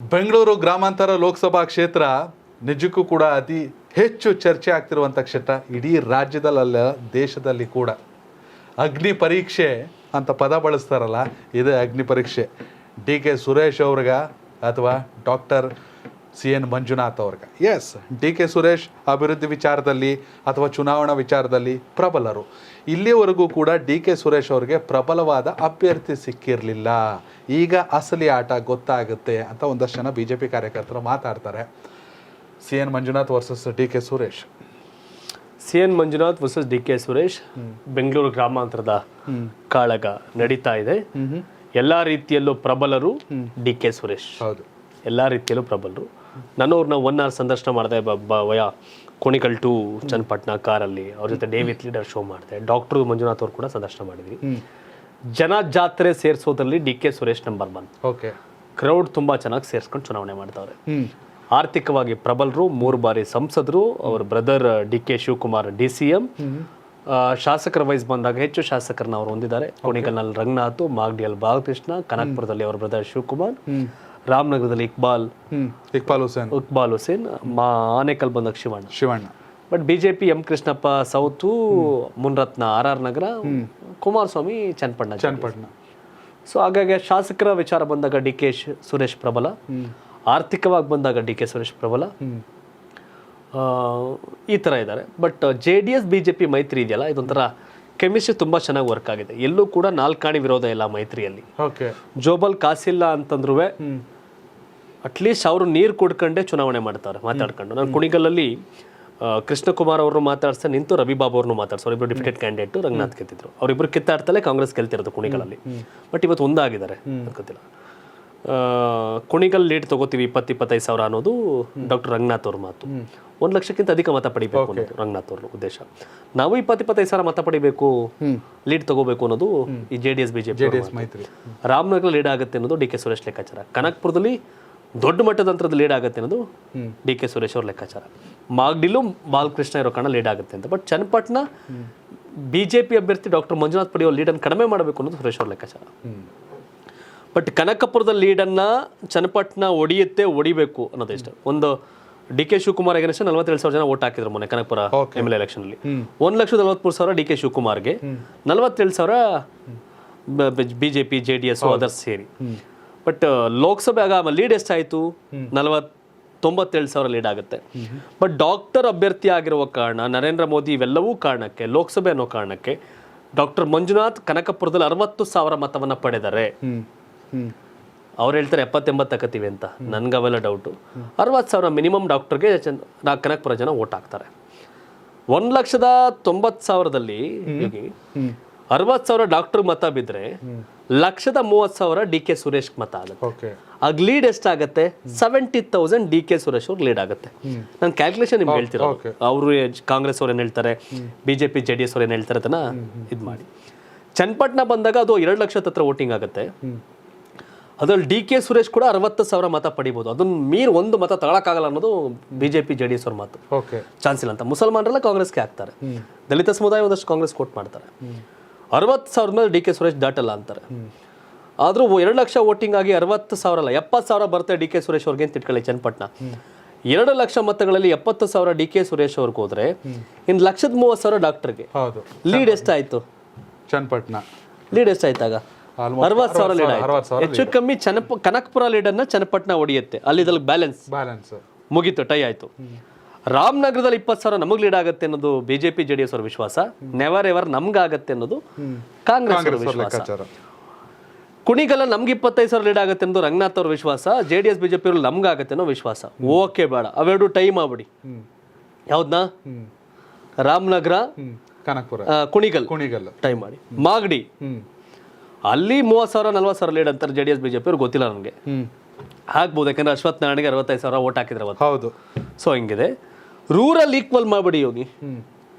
ಬೆಂಗಳೂರು ಗ್ರಾಮಾಂತರ ಲೋಕಸಭಾ ಕ್ಷೇತ್ರ ನಿಜಕ್ಕೂ ಕೂಡ ಅತಿ ಹೆಚ್ಚು ಚರ್ಚೆ ಆಗ್ತಿರುವಂಥ ಕ್ಷೇತ್ರ. ಇಡೀ ರಾಜ್ಯದಲ್ಲ, ದೇಶದಲ್ಲಿ ಕೂಡ. ಅಗ್ನಿ ಪರೀಕ್ಷೆ ಅಂತ ಪದ ಬಳಸ್ತಾರಲ್ಲ, ಇದೇ ಅಗ್ನಿ ಪರೀಕ್ಷೆ. ಡಿ ಕೆ ಸುರೇಶ್ ಅವ್ರಿಗ ಅಥವಾ ಡಾಕ್ಟರ್ CN ಮಂಜುನಾಥ್ ಅವ್ರಿಗೆ. ಎಸ್, ಡಿ ಕೆ ಸುರೇಶ್ ಅಭಿವೃದ್ಧಿ ವಿಚಾರದಲ್ಲಿ ಅಥವಾ ಚುನಾವಣಾ ವಿಚಾರದಲ್ಲಿ ಪ್ರಬಲರು. ಇಲ್ಲಿವರೆಗೂ ಕೂಡ ಡಿ ಕೆ ಸುರೇಶ್ ಅವ್ರಿಗೆ ಪ್ರಬಲವಾದ ಅಭ್ಯರ್ಥಿ ಸಿಕ್ಕಿರಲಿಲ್ಲ. ಈಗ ಅಸಲಿ ಆಟ ಗೊತ್ತಾಗುತ್ತೆ ಅಂತ ಒಂದಷ್ಟು ಜನ BJP ಕಾರ್ಯಕರ್ತರು ಮಾತಾಡ್ತಾರೆ. CN Manjunath versus D K Suresh. CN Manjunath versus D K Suresh Bengaluru ಗ್ರಾಮಾಂತರದ ಕಾಳಗ ನಡೀತಾ ಇದೆ. ಎಲ್ಲಾ ರೀತಿಯಲ್ಲೂ ಪ್ರಬಲರು ಡಿ ಕೆ ಸುರೇಶ್. ಹೌದು, ಎಲ್ಲಾ ರೀತಿಯಲ್ಲೂ ಪ್ರಬಲರು. ನನ್ನವ್ರನ್ನ 1 hour ಸಂದರ್ಶನ ಮಾಡಿದೆ ವಯ ಕುಣಿಕಲ್ ಟು ಚನ್ನಪಟ್ಟಣ ಕಾರಲ್ಲಿ. ಅವ್ರ ಜೊತೆ ಡೇ ವಿತ್ ಲೀಡರ್ ಶೋ ಮಾಡಿದೆ. ಡಾಕ್ಟರ್ ಮಂಜುನಾಥ್ ಅವ್ರು ಕೂಡ ಸಂದರ್ಶನ ಮಾಡಿದ್ವಿ. ಜನ ಜಾತ್ರೆ ಸೇರಿಸೋದ್ರಲ್ಲಿ D K Suresh number 1. Okay. Crowd ತುಂಬಾ ಚೆನ್ನಾಗಿ ಸೇರಿಸ್ಕೊಂಡು ಚುನಾವಣೆ ಮಾಡ್ತಾವ್ರೆ. ಆರ್ಥಿಕವಾಗಿ ಪ್ರಬಲರು, 3 ಬಾರಿ ಸಂಸದರು. ಅವ್ರ brother D K Shivakumar DCM. ಶಾಸಕರ ವಯಸ್ ಬಂದಾಗ ಹೆಚ್ಚು ಶಾಸಕರನ್ನ ಅವರು ಹೊಂದಿದ್ದಾರೆ. ಕುಣಿಕಲ್ನಲ್ಲಿ ರಂಗನಾಥ್, ಮಾಗಡಿಯಲ್ಲಿ ಬಾಲಕೃಷ್ಣ, ಕನಕಪುರದಲ್ಲಿ ಅವರ ಬ್ರದರ್ ಶಿವಕುಮಾರ್, ರಾಮನಗರದಲ್ಲಿ ಇಕ್ಬಾಲ್ ಹುಸೇನ್, ಆನೇಕಲ್ ಬಂದಾಗ Shivanna. But BJP M Krishnappa south, Munirathna RR Nagar, Kumaraswamy Channapatna. So ಹಾಗಾಗಿ ಶಾಸಕರ ವಿಚಾರ ಬಂದಾಗ ಡಿ ಕೆ ಸುರೇಶ್ ಪ್ರಬಲ, ಆರ್ಥಿಕವಾಗಿ ಬಂದಾಗ ಡಿ ಕೆ ಸುರೇಶ್ ಪ್ರಬಲ. ಈ ಥರ ಇದ್ದಾರೆ. ಬಟ್ JDS BJP ಮೈತ್ರಿ ಇದೆಯಲ್ಲ, ಇದೊಂಥರ ಕೆಮಿಸ್ಟ್ರಿ ತುಂಬ ಚೆನ್ನಾಗಿ ವರ್ಕ್ ಆಗಿದೆ. ಎಲ್ಲೂ ಕೂಡ ನಾಲ್ಕಾಣಿ ವಿರೋಧ ಇಲ್ಲ ಮೈತ್ರಿಯಲ್ಲಿ. ಜೋಬಲ್ ಕಾಸಿಲ್ಲ ಅಂತಂದ್ರೂ ಅಟ್ಲೀಸ್ಟ್ ಅವರು ನೀರು ಕುಡ್ಕೊಂಡೇ ಚುನಾವಣೆ ಮಾಡ್ತಾರೆ ಮಾತಾಡ್ಕೊಂಡು. ನಾನು ಕುಣಿಗಲ್ಲಲ್ಲಿ ಕೃಷ್ಣಕುಮಾರ್ ಅವರು ಮಾತಾಡ್ಸ್ತಾ ನಿಂತು ರವಿಬಾಬು ಅವ್ರನ್ನು ಮಾತಾಡ್ಸೋ. ಇಬ್ಬರು ಡಿಫಿಟೆಡ್ ಕ್ಯಾಂಡಿಡೇಟ್ ರಂಗನಾಥ್ ಗೆದ್ದಿದ್ರು. ಅವರಿಬ್ಬರು ಕಿತ್ತಾಡ್ತಲೇ ಕಾಂಗ್ರೆಸ್ ಗೆಲ್ತಿರೋದು ಕುಣಿಗಲಲ್ಲಿ. ಬಟ್ ಇವತ್ತು ಒಂದಾಗಿದ್ದಾರೆ ಗೊತ್ತಿಲ್ಲ. ಕುಣಿಗಲ್ ಲೀಡ್ ತಗೋತೀವಿ 20-25 ಸಾವಿರ ಅನ್ನೋದು ಡಾಕ್ಟರ್ ರಂಗನಾಥ್ ಅವ್ರ ಮಾತು. 1 ಲಕ್ಷಕ್ಕಿಂತ ಅಧಿಕ ಮತ ಪಡಿಬೇಕು ಅನ್ನೋದು ರಂಗನಾಥ್ ಅವ್ರ ಉದ್ದೇಶ. ನಾವು 20-25 ಸಾವಿರ ಮತ ಪಡಿಬೇಕು, ಲೀಡ್ ತಗೋಬೇಕು ಅನ್ನೋದು ಈ JDS BJP ಮೈತ್ರಿ. ರಾಮನಗರ ಲೀಡ್ ಆಗುತ್ತೆ ಅನ್ನೋದು ಡಿ ಕೆ ಸುರೇಶ್ ಲೆಕ್ಕಾಚಾರ. ಕನಕಪುರದಲ್ಲಿ ದೊಡ್ಡ ಮಟ್ಟದ ಅಂತರದ ಲೀಡ್ ಆಗುತ್ತೆ ಅನ್ನೋದು ಡಿ ಕೆ ಸುರೇಶ್ ಅವ್ರ ಲೆಕ್ಕಾಚಾರ. ಮಾಗಡಿಲೂ ಬಾಲಕೃಷ್ಣ ಇರೋ ಕಾರಣ ಲೀಡ್ ಆಗುತ್ತೆ ಅಂತ. ಬಟ್ ಚನ್ನಪಟ್ಟಣ BJP ಅಭ್ಯರ್ಥಿ ಡಾಕ್ಟರ್ ಮಂಜುನಾಥ್ ಪಡೆಯೋ ಲೀಡನ್ನು ಕಡಿಮೆ ಮಾಡಬೇಕು ಅನ್ನೋದು ಸುರೇಶ್ ಅವ್ರ ಲೆಕ್ಕಾಚಾರ. ಬಟ್ ಕನಕಪುರದ ಲೀಡನ್ನು ಚನ್ನಪಟ್ಟಣ ಹೊಡಿಬೇಕು ಅನ್ನೋದು ಇಷ್ಟ. ಒಂದು ಡಿ ಕೆ ಶಿವಕುಮಾರ್ ಅಗೇನ್ಸ್ಟ್ 47,000 ಜನ ವೋಟ್ ಹಾಕಿದ್ರು ಮೊನ್ನೆ ಕನಕಪುರ MLA ಎಲೆಕ್ಷನ್ ಅಲ್ಲಿ. 1,43,000 ಡಿ ಕೆ ಶಿವಕುಮಾರ್ಗೆ, 47,000 BJP JDS ಅದರ್ಸ್ ಸೇರಿ. ಬಟ್ ಲೋಕಸಭೆ ಆಗ ಲೀಡ್ ಎಷ್ಟಾಯಿತು? 97,000 ಲೀಡ್ ಆಗುತ್ತೆ. ಬಟ್ ಡಾಕ್ಟರ್ ಅಭ್ಯರ್ಥಿ ಆಗಿರುವ ಕಾರಣ, ನರೇಂದ್ರ ಮೋದಿ ಇವೆಲ್ಲವೂ ಕಾರಣಕ್ಕೆ, ಲೋಕಸಭೆ ಅನ್ನೋ ಕಾರಣಕ್ಕೆ ಡಾಕ್ಟರ್ ಮಂಜುನಾಥ್ ಕನಕಪುರದಲ್ಲಿ 60,000 ಮತವನ್ನ ಪಡೆದರೆ. ಅವ್ರು ಹೇಳ್ತಾರೆ 70-80 ತಕತೀವಿ ಅಂತ. ನನ್ಗೆ ಅವೆಲ್ಲ ಡೌಟು. 60,000 ಮಿನಿಮಮ್ ಡಾಕ್ಟರ್ಗೆ ಕನಕಪುರ ಜನ ವೋಟ್ ಹಾಕ್ತಾರೆ. 1,90,000ದಲ್ಲಿ 60,000 ಡಾಕ್ಟರ್ ಮತ ಬಿದ್ರೆ 1,30,000 ಡಿ ಕೆ ಸುರೇಶ್ ಮತ ಆಗುತ್ತೆ. ಆಗ ಲೀಡ್ ಎಷ್ಟಾಗತ್ತೆ? 70,000 ಡಿ ಕೆ ಸುರೇಶ್ ಅವ್ರು ಲೀಡ್ ಆಗುತ್ತೆ. ನಾನು ಕ್ಯಾಲ್ಕುಲೇಷನ್ ನಿಮ್ಗೆ ಹೇಳ್ತಿರೋ. ಅವರು ಕಾಂಗ್ರೆಸ್ ಅವ್ರು ಏನ್ ಹೇಳ್ತಾರೆ, BJP JDS ಅವ್ರು ಏನ್ ಹೇಳ್ತಾರೆ ಅದನ್ನ ಇದು ಮಾಡಿ. ಚನ್ನಪಟ್ಟಣ ಬಂದಾಗ ಅದು 2 ಲಕ್ಷದ ಹತ್ರ ವೋಟಿಂಗ್ ಆಗುತ್ತೆ. ಅದ್ರಲ್ಲಿ ಡಿ ಕೆ ಸುರೇಶ್ ಕೂಡ 60,000 ಮತ ಪಡಿಬಹುದು. ಅದನ್ನ ಮೀರ್ 1 ಮತ ತಗೊಳಕ್ಕಾಗಲ್ಲ ಅನ್ನೋದು BJP JDS ಅವ್ರ ಮಾತು. ಚಾನ್ಸ್ ಇಲ್ಲ ಅಂತ. ಮುಸಲ್ಮಾನರೆಲ್ಲ ಕಾಂಗ್ರೆಸ್ಗೆ ಹಾಕ್ತಾರೆ, ದಲಿತ ಸಮುದಾಯ ಒಂದಷ್ಟು ಕಾಂಗ್ರೆಸ್ ಕೋಟ್ ಮಾಡ್ತಾರೆ. 60,000 ಮೇಲೆ ಡಿ ಕೆ ಸುರೇಶ್ ದಾಟಲ್ಲ ಅಂತಾರೆ. ಆದ್ರೂ 2 ಲಕ್ಷ ವೋಟಿಂಗ್ ಆಗಿ 60,000 ಅಲ್ಲ 70,000 ಬರುತ್ತೆ ಡಿ ಕೆ ಸುರೇಶ್ ಅವ್ರಿಗೆ ಅಂತ ಇಟ್ಕೊಳ್ಳಿ. ಚನ್ನಪಟ್ಟಣ 2 ಲಕ್ಷ ಮತಗಳಲ್ಲಿ 70,000 ಡಿ ಕೆ ಸುರೇಶ್ ಅವ್ರಿಗೆ ಹೋದ್ರೆ ಇನ್ನು 1,30,000 ಡಾಕ್ಟರ್ಗೆ ಲೀಡ್ ಎಷ್ಟಾಯ್ತು? ಚನ್ನಪಟ್ಟಣ ಲೀಡ್ ಎಷ್ಟಾಯ್ತಾಗ? 60,000 ಲೀಡ್ ಆಯ್ತು. ಹೆಚ್ಚು ಕಮ್ಮಿ ಕನಕಪುರ ಲೀಡನ್ನ ಚನ್ನಪಟ್ಟಣ ಹೊಡೆಯುತ್ತೆ. ಅಲ್ಲಿ ಬ್ಯಾಲೆನ್ಸ್ ಮುಗೀತು, ಟೈ ಆಯ್ತು. ರಾಮನಗರದಲ್ಲಿ 20,000 ನಮಗೆ ಲೀಡ್ ಆಗುತ್ತೆ ಅನ್ನೋದು BJP JDS ಅವ್ರ ವಿಶ್ವಾಸ. ನೆವರ್ ಎವರ್ ನಮ್ಗಾಗತ್ತೆ ಅನ್ನೋದು ಕಾಂಗ್ರೆಸ್ ಅವ್ರ ವಿಶ್ವಾಸ. ಕುಣಿಗಲ್ಲ ನಮ್ಗೆ 25,000 ಲೀಡ್ ಆಗುತ್ತೆ ಅನ್ನೋದು ರಂಗನಾಥ್ ಅವ್ರ ವಿಶ್ವಾಸ. JDS BJP ಅವ್ರು ನಮ್ಗಾಗತ್ತೆ ಅನ್ನೋ ವಿಶ್ವಾಸ. ಓಕೆ, ಬೇಡ ಅವೆರಡು ಟೈ ಮಾಡ್ಬಿಡಿ. ಯಾವ್ದನ್ನ? ರಾಮನಗರ, ಕುಣಿಗಲ್ ಟೈ ಮಾಡಿ. ಮಾಗಡಿ ಅಲ್ಲಿ 30,000 40,000 ಲೀಡ್ ಅಂತಾರೆ JDS BJP ಅವ್ರು. ಗೊತ್ತಿಲ್ಲ ನನಗೆ, ಆಗ್ಬೋದು. ಯಾಕಂದ್ರೆ ಅಶ್ವಥ್ ನಾರಾಯಣಗೆ 65,000 ವೋಟ್ ಹಾಕಿದ್ರೆ ಅವತ್ತು. ಸೊ ಹಿಂಗಿದೆ. ರೂರಲ್ ಈಕ್ವಲ್ ಮಾಡ್ಬಿಡಿ ಯೋಗಿ.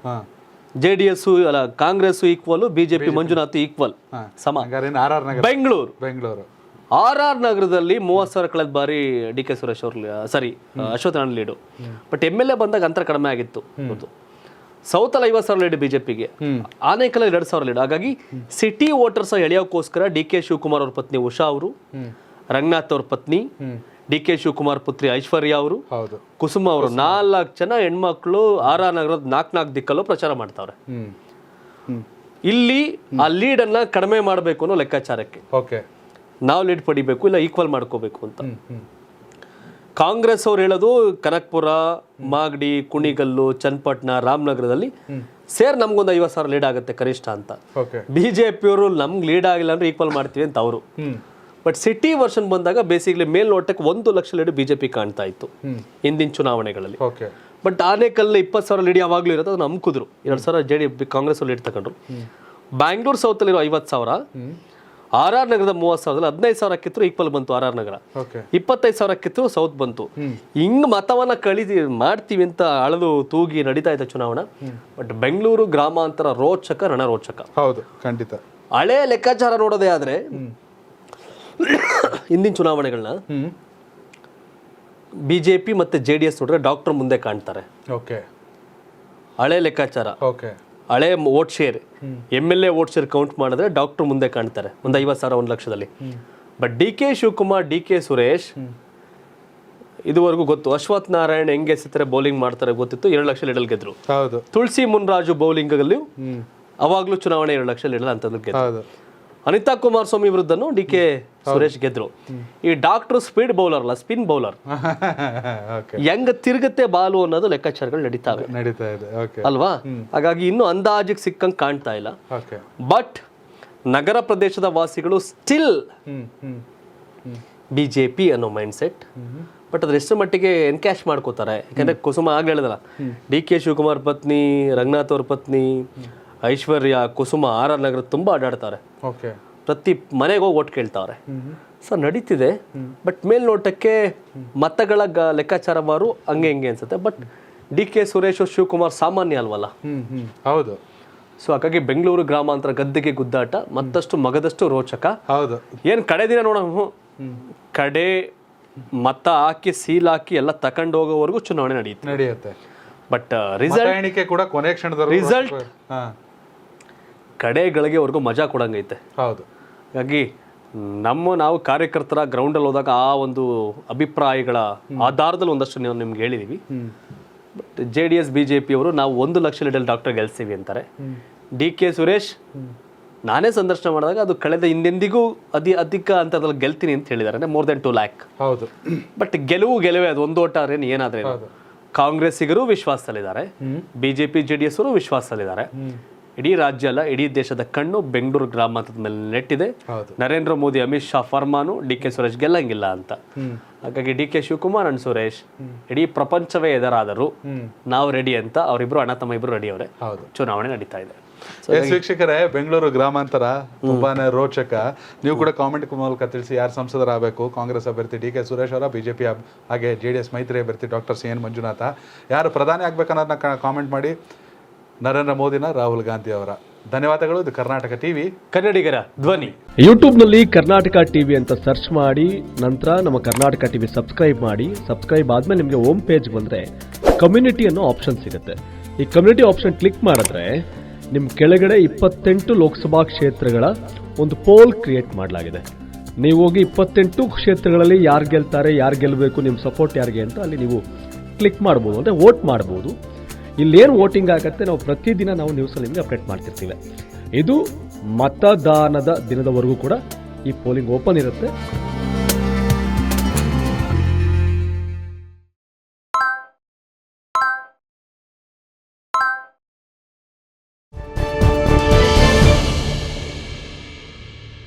JDS ಅಲ್ಲ, Congress equal, BJP Manjunath equal ಸಮ. ಬೆಂಗಳೂರು RR ನಗರದಲ್ಲಿ 30,000 ಕಳೆದ ಬಾರಿ ಡಿ ಕೆ ಸುರೇಶ್ ಅವ್ರ Ashwath Narayana lead. But MLA ಬಂದಾಗ ಅಂತರ ಕಡಿಮೆ ಆಗಿತ್ತು. ಸೌತಲ್ಲಿ 50,000 ಲೀಡ್ BJPಗೆ, ಆನೇಕಲ್ 2,000 ಲೀಡ್. ಹಾಗಾಗಿ ಸಿಟಿ ವೋಟರ್ಸ್ ಎಳೆಯೋಕ್ಕೋಸ್ಕರ ಡಿ ಕೆ ಶಿವಕುಮಾರ್ ಅವ್ರ ಪತ್ನಿ ಉಷಾ ಅವರು, ರಂಗನಾಥ್ ಅವ್ರ ಪತ್ನಿ ಡಿ ಕೆ ಶಿವಕುಮಾರ್ ಪುತ್ರಿ ಐಶ್ವರ್ಯ ಅವರು, ಹೌದು, ಕುಸುಮ ಅವರು, 4 ಜನ ಹೆಣ್ಮಕ್ಳು ಆರ್ ಆರ್ ನಗರದ 4 ದಿಕ್ಕಲ್ಲೂ ಪ್ರಚಾರ ಮಾಡ್ತಾವ್ರೆ. ಇಲ್ಲಿ ಆ ಲೀಡ್ ಅನ್ನ ಕಡಿಮೆ ಮಾಡಬೇಕು ಅನ್ನೋ ಲೆಕ್ಕಾಚಾರಕ್ಕೆ ಓಕೆ, ನಾವು ಲೀಡ್ ಪಡಿಬೇಕು, ಇಲ್ಲ ಈಕ್ವಲ್ ಮಾಡ್ಕೋಬೇಕು ಅಂತ. ಕಾಂಗ್ರೆಸ್ ಅವ್ರು ಹೇಳೋದು ಕನಕ್ಪುರ, ಮಾಗಡಿ, ಕುಣಿಗಲ್ಲು, ಚನ್ನಪಟ್ಟಣ, ರಾಮನಗರದಲ್ಲಿ ಸೇರ್ ನಮ್ಗೊಂದು 50,000 ಲೀಡ್ ಆಗುತ್ತೆ ಕನಿಷ್ಠ ಅಂತ. ಬಿಜೆಪಿ ಅವರು ನಮ್ಗೆ ಲೀಡ್ ಆಗಿಲ್ಲ ಅಂದ್ರೆ ಈಕ್ವಲ್ ಮಾಡ್ತೀವಿ ಅಂತ ಅವರು. ಬಟ್ ಸಿಟಿ ವರ್ಷನ್ ಬಂದಾಗ ಬೇಸಿಕ್ಲಿ ಮೇಲ್ನೋಟಕ್ಕೆ 1 ಲಕ್ಷ ಲೀಡ್ ಬಿಜೆಪಿ ಕಾಣ್ತಾ ಇತ್ತು ಹಿಂದಿನ ಚುನಾವಣೆಗಳಲ್ಲಿ. ಬಟ್ ಆನೇಕಲ್ 20,000 ಲೀಡ್ ಯಾವಾಗ್ಲೂ ಇರೋದು, ಅದನ್ನ ಅಮ್ಕುದ್ರು. 2,000 ಕಾಂಗ್ರೆಸ್ ಲೀಡ್ ತಗೊಂಡ್ರು. ಬ್ಯಾಂಗ್ಳೂರ್ ಸೌತ್ ಅಲ್ಲಿರೋ 50,000, ಆರ್ ಆರ್ ನಗರದ 30,000, 15,000 ಕಿತ್ತು ಈಕ್ವಲ್ ಬಂತು ಆರ್ ಆರ್ ನಗರ, 25,000 ಕಿತ್ತು ಸೌತ್ ಬಂತು. ಹಿಂಗ್ ಮತವನ್ನ ಮಾಡ್ತೀವಿ ಅಂತ ಅಳದು ತೂಗಿ ನಡೀತಾ ಇದ್ದ ಚುನಾವಣಾ. ಬಟ್ ಬೆಂಗಳೂರು ಗ್ರಾಮಾಂತರ ರೋಚಕ, ರಣರೋಚಕ. ಹೌದು, ಖಂಡಿತ. ಹಳೆ ಲೆಕ್ಕಾಚಾರ ನೋಡೋದೇ ಆದ್ರೆ ಹಿಂದಿನ ಚುನಾವಣೆಗಳನ್ನ ಬಿಜೆಪಿ ಮತ್ತೆ JDS ನೋಡ್ರೆ ಡಾಕ್ಟರ್ ಮುಂದೆ ಕಾಣ್ತಾರೆ. ಹಳೆ ಲೆಕ್ಕಾಚಾರ, ಹಳೆ vote share, MLA vote share count ಮಾಡಿದ್ರೆ ಡಾಕ್ಟರ್ ಮುಂದೆ ಕಾಣ್ತಾರೆ ಒಂದು 50,000 1 ಲಕ್ಷದಲ್ಲಿ. But D K Shivakumar, D K Suresh ಇದುವರೆಗೂ ಗೊತ್ತು. ಅಶ್ವಥ್ ನಾರಾಯಣ್ ಹೆಂಗೆ ಎಸಿತಾರೆ, ಬೌಲಿಂಗ್ ಮಾಡ್ತಾರೆ ಗೊತ್ತಿತ್ತು, 2 ಲಕ್ಷ ಲೀಡಲ್ ಗೆದ್ರು. ತುಳಸಿ ಮುನ್ರಾಜು ಬೌಲಿಂಗ್ ಅಲ್ಲಿ ಅವಾಗ್ಲೂ ಚುನಾವಣೆ 2 ಲಕ್ಷ ಲೀಡಲ್ ಅಂತ ಗೆದ್ರು. ಅನಿತಾ ಕುಮಾರಸ್ವಾಮಿ ವಿರುದ್ಧನು ಡಿ ಕೆ ಸುರೇಶ್ ಗೆದ್ರು. ಈ ಡಾಕ್ಟರ್ ಸ್ಪೀಡ್ ಬೌಲರ್ ಅಲ್ಲ, ಸ್ಪಿನ್ ಬೌಲರ್. ಹೆಂಗ ತಿರುಗತ್ತೆ ಬಾಲು ಅನ್ನೋದು ಲೆಕ್ಕಾಚಾರಗಳು ನಡೀತಾ ಇದೆ ಅಲ್ವಾ? ಹಾಗಾಗಿ ಇನ್ನು ಅಂದಾಜಿಗೆ ಸಿಕ್ಕಂಗೆ ಕಾಣ್ತಾ ಇಲ್ಲ. ಬಟ್ ನಗರ ಪ್ರದೇಶದ ವಾಸಿಗಳು ಸ್ಟಿಲ್ ಬಿಜೆಪಿ ಅನ್ನೋ ಮೈಂಡ್ ಸೆಟ್. ಬಟ್ ಅದ್ರ ಎಷ್ಟು ಮಟ್ಟಿಗೆ ಎನ್ಕ್ಯಾಶ್ ಮಾಡ್ಕೋತಾರೆ? ಯಾಕಂದ್ರೆ ಕುಸುಮ ಆಗ್ಲೇ ಹೇಳಿದಲ್ಲ, ಡಿ ಕೆ ಶಿವಕುಮಾರ್ ಪತ್ನಿ, ರಂಗನಾಥ್ ಅವ್ರ ಪತ್ನಿ ಐಶ್ವರ್ಯ, ಕುಸುಮ ಆರ್ ಆರ್ ನಗರ ತುಂಬಾ ಅಡ್ಡಾಡ್ತಾರೆ. ಪ್ರತಿ ಮನೆಗೆ ಹೋಗಿ ಓಟ್ ಕೇಳ್ತಾವ್ರೆ. ಸೊ ನಡೀತಿದೆ. ಬಟ್ ಮೇಲ್ನೋಟಕ್ಕೆ ಮತಗಳ ಲೆಕ್ಕಾಚಾರವಾರು ಹಂಗೆ ಹಿಂಗೆ ಅನ್ಸುತ್ತೆ. But D K Suresh, Shivakumar ಸಾಮಾನ್ಯ ಅಲ್ವಲ್ಲ. ಹೌದು. ಸೊ ಹಾಗಾಗಿ ಬೆಂಗಳೂರು ಗ್ರಾಮಾಂತರ ಗದ್ದೆಗೆ ಗುದ್ದಾಟ ಮತ್ತಷ್ಟು ಮಗದಷ್ಟು ರೋಚಕ. ಹೌದು. ಏನ್ ಕಡೆ ದಿನ ನೋಡ, ಕಡೆ ಮತ ಹಾಕಿ ಸೀಲ್ ಹಾಕಿ ಎಲ್ಲ ತಕೊಂಡು ಹೋಗೋವರೆಗೂ ಚುನಾವಣೆ ನಡೆಯುತ್ತೆ. ಬಟ್ ರಿಸಲ್ಟ್ ಕಡೆಗಳಿಗೆವರೆಗೂ ಮಜಾ ಕೊಡಂಗೈತೆ. ಹೌದು. ಹಾಗಾಗಿ ನಾವು ಕಾರ್ಯಕರ್ತರ ಗ್ರೌಂಡಲ್ಲಿ ಹೋದಾಗ ಆ ಒಂದು ಅಭಿಪ್ರಾಯಗಳ ಆಧಾರದಲ್ಲಿ ಒಂದಷ್ಟು ನಿಮ್ಗೆ ಹೇಳಿದೀವಿ. ಬಟ್ JDS BJP ಅವರು ನಾವು 1 ಲಕ್ಷ ಲೀಡಲ್ ಡಾಕ್ಟರ್ ಗೆಲ್ಸ್ತೀವಿ ಅಂತಾರೆ. ಡಿ ಕೆ ಸುರೇಶ್ ನಾನೇ ಸಂದರ್ಶನ ಮಾಡಿದಾಗ ಅದು ಕಳೆದ ಹಿಂದೆಂದಿಗೂ ಅಧಿಕ ಅಂತರದಲ್ಲಿ ಗೆಲ್ತೀನಿ ಅಂತ ಹೇಳಿದ್ದಾರೆ, more than 2 lakh. ಹೌದು. ಬಟ್ ಗೆಲುವೇ ಅದು, ಒಂದು ಓಟ ಆದ್ರೆ ಏನಾದ್ರೆ. ಕಾಂಗ್ರೆಸ್ಸಿಗರು ವಿಶ್ವಾಸದಲ್ಲಿದ್ದಾರೆ, ಬಿಜೆಪಿ JDS ಅವರು ವಿಶ್ವಾಸದಲ್ಲಿದ್ದಾರೆ. ಇಡೀ ರಾಜ್ಯ ಅಲ್ಲ, ಇಡೀ ದೇಶದ ಕಣ್ಣು ಬೆಂಗಳೂರು ಗ್ರಾಮಾಂತರದ ಮೇಲೆ ನೆಟ್ಟಿದೆ. ನರೇಂದ್ರ ಮೋದಿ, ಅಮಿತ್ ಶಾ ಫರ್ಮಾನು ಡಿ ಕೆ ಸುರೇಶ್ ಗೆಲ್ಲಂಗಿಲ್ಲ ಅಂತ. ಹಾಗಾಗಿ D K Shivakumar and Suresh ಇಡೀ ಪ್ರಪಂಚವೇ ಎದುರಾದರು, ನಾವು ರೆಡಿ ಅಂತ ಅವರಿಬ್ರು ಅಣ್ಣ ತಮ್ಮ ಇಬ್ರು ರೆಡಿ ಅವರೇ. ಚುನಾವಣೆ ನಡೀತಾ ಇದೆ. ವೀಕ್ಷಕರೇ, ಬೆಂಗಳೂರು ಗ್ರಾಮಾಂತರ ತುಂಬಾನೇ ರೋಚಕ. ನೀವು ಕೂಡ ಕಾಮೆಂಟ್ ಮೂಲಕ ತಿಳಿಸಿ ಯಾರು ಸಂಸದರಾಗಬೇಕು. ಕಾಂಗ್ರೆಸ್ ಅಭ್ಯರ್ಥಿ ಡಿ ಕೆ ಸುರೇಶ್ ಅವರ, ಬಿಜೆಪಿ ಹಾಗೆ JDS ಮೈತ್ರಿ ಅಭ್ಯರ್ಥಿ ಡಾಕ್ಟರ್ CN ಮಂಜುನಾಥ, ಯಾರು ಪ್ರಧಾನಿ ಆಗ್ಬೇಕನ್ನೋದನ್ನ ಕಾಮೆಂಟ್ ಮಾಡಿ. ನರೇಂದ್ರ ಮೋದಿನ, ರಾಹುಲ್ ಗಾಂಧಿ ಅವರ? ಧನ್ಯವಾದಗಳು. ಇದು ಕರ್ನಾಟಕ ಟಿವಿ, ಕನ್ನಡಿಗರ ಧ್ವನಿ. ಯೂಟ್ಯೂಬ್ನಲ್ಲಿ ಕರ್ನಾಟಕ ಟಿವಿ ಅಂತ ಸರ್ಚ್ ಮಾಡಿ, ನಂತರ ನಮ್ಮ ಕರ್ನಾಟಕ ಟಿವಿ ಸಬ್ಸ್ಕ್ರೈಬ್ ಮಾಡಿ. ಸಬ್ಸ್ಕ್ರೈಬ್ ಆದ್ಮೇಲೆ ನಿಮಗೆ ಹೋಮ್ ಪೇಜ್ ಬಂದ್ರೆ ಕಮ್ಯುನಿಟಿ ಅನ್ನೋ ಆಪ್ಷನ್ ಸಿಗುತ್ತೆ. ಈ ಕಮ್ಯುನಿಟಿ ಆಪ್ಷನ್ ಕ್ಲಿಕ್ ಮಾಡಿದ್ರೆ ನಿಮ್ಮ ಕೆಳಗಡೆ 28 ಲೋಕಸಭಾ ಕ್ಷೇತ್ರಗಳ ಒಂದು ಪೋಲ್ ಕ್ರಿಯೇಟ್ ಮಾಡಲಾಗಿದೆ. ನೀವು ಹೋಗಿ 28 ಕ್ಷೇತ್ರಗಳಲ್ಲಿ ಯಾರು ಗೆಲ್ತಾರೆ, ಯಾರು ಗೆಲ್ಲಬೇಕು, ನಿಮ್ಮ ಸಪೋರ್ಟ್ ಯಾರಿಗೆ ಅಂತ ಅಲ್ಲಿ ನೀವು ಕ್ಲಿಕ್ ಮಾಡ್ಬೋದು, ಅಂದರೆ ವೋಟ್ ಮಾಡ್ಬೋದು. ಇಲ್ಲೇನು ವೋಟಿಂಗ್ ಆಗುತ್ತೆ ನಾವು ಪ್ರತಿದಿನ ನ್ಯೂಸಲ್ಲಿ ನಿಮಗೆ ಅಪ್ಡೇಟ್ ಮಾಡ್ತಿರ್ತೀವಿ. ಇದು ಮತದಾನದ ದಿನದವರೆಗೂ ಕೂಡ ಈ ಪೋಲಿಂಗ್ ಓಪನ್ ಇರುತ್ತೆ.